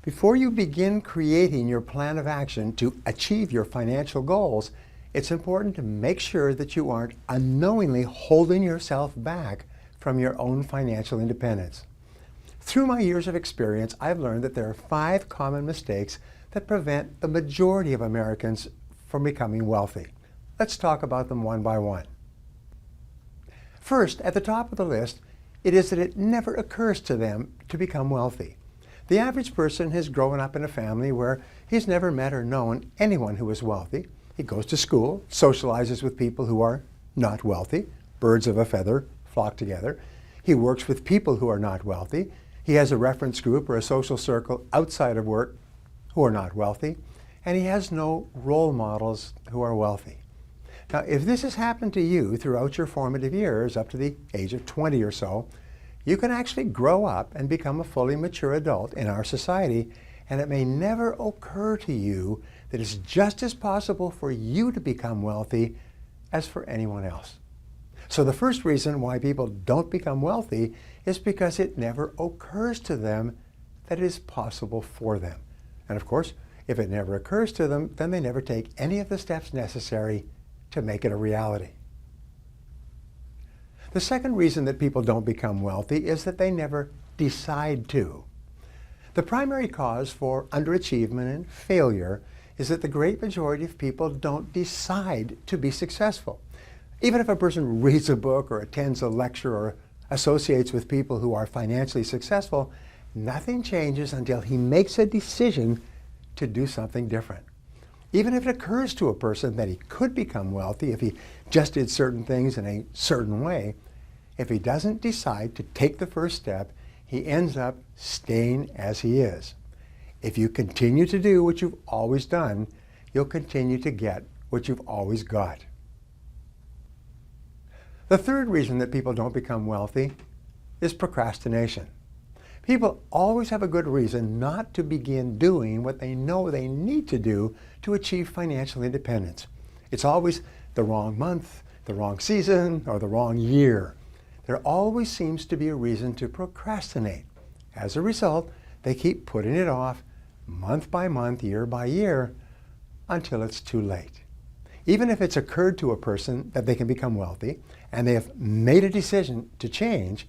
Before you begin creating your plan of action to achieve your financial goals, it's important to make sure that you aren't unknowingly holding yourself back from your own financial independence. Through my years of experience, I've learned that there are 5 common mistakes that prevent the majority of Americans from becoming wealthy. Let's talk about them one by one. First, at the top of the list, it is that it never occurs to them to become wealthy. The average person has grown up in a family where he's never met or known anyone who is wealthy. He goes to school, socializes with people who are not wealthy. Birds of a feather flock together. He works with people who are not wealthy. He has a reference group or a social circle outside of work who are not wealthy. And he has no role models who are wealthy. Now, if this has happened to you throughout your formative years, up to the age of 20 or so, you can actually grow up and become a fully mature adult in our society, and it may never occur to you that it's just as possible for you to become wealthy as for anyone else. So the first reason why people don't become wealthy is because it never occurs to them that it is possible for them. And of course, if it never occurs to them, then they never take any of the steps necessary to make it a reality. The second reason that people don't become wealthy is that they never decide to. The primary cause for underachievement and failure is that the great majority of people don't decide to be successful. Even if a person reads a book or attends a lecture or associates with people who are financially successful, nothing changes until he makes a decision to do something different. Even if it occurs to a person that he could become wealthy if he just did certain things in a certain way, if he doesn't decide to take the first step, he ends up staying as he is. If you continue to do what you've always done, you'll continue to get what you've always got. The third reason that people don't become wealthy is procrastination. People always have a good reason not to begin doing what they know they need to do to achieve financial independence. It's always the wrong month, the wrong season, or the wrong year. There always seems to be a reason to procrastinate. As a result, they keep putting it off month by month, year by year, until it's too late. Even if it's occurred to a person that they can become wealthy and they have made a decision to change,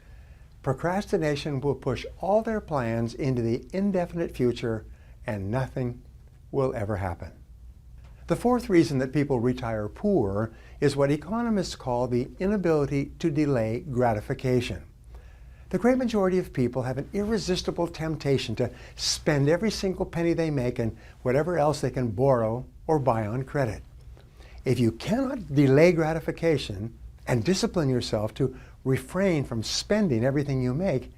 procrastination will push all their plans into the indefinite future and nothing will ever happen. The fourth reason that people retire poor is what economists call the inability to delay gratification. The great majority of people have an irresistible temptation to spend every single penny they make and whatever else they can borrow or buy on credit. If you cannot delay gratification and discipline yourself to refrain from spending everything you make,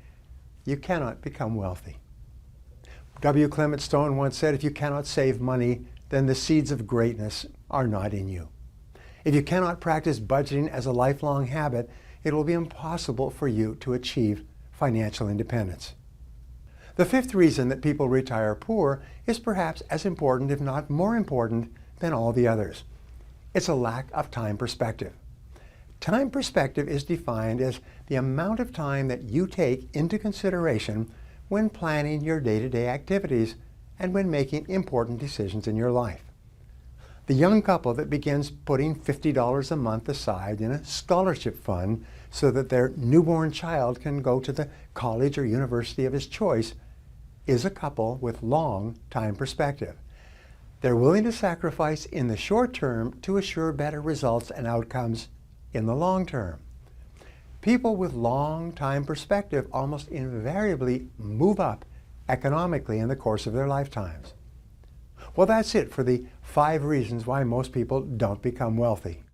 you cannot become wealthy. W. Clement Stone once said, if you cannot save money, then the seeds of greatness are not in you. If you cannot practice budgeting as a lifelong habit, it will be impossible for you to achieve financial independence. The fifth reason that people retire poor is perhaps as important, if not more important, than all the others. It's a lack of time perspective. Time perspective is defined as the amount of time that you take into consideration when planning your day-to-day activities and when making important decisions in your life. The young couple that begins putting $50 a month aside in a scholarship fund so that their newborn child can go to the college or university of his choice is a couple with long time perspective. They're willing to sacrifice in the short term to assure better results and outcomes in the long term. People with long time perspective almost invariably move up economically in the course of their lifetimes. Well, that's it for the 5 reasons why most people don't become wealthy.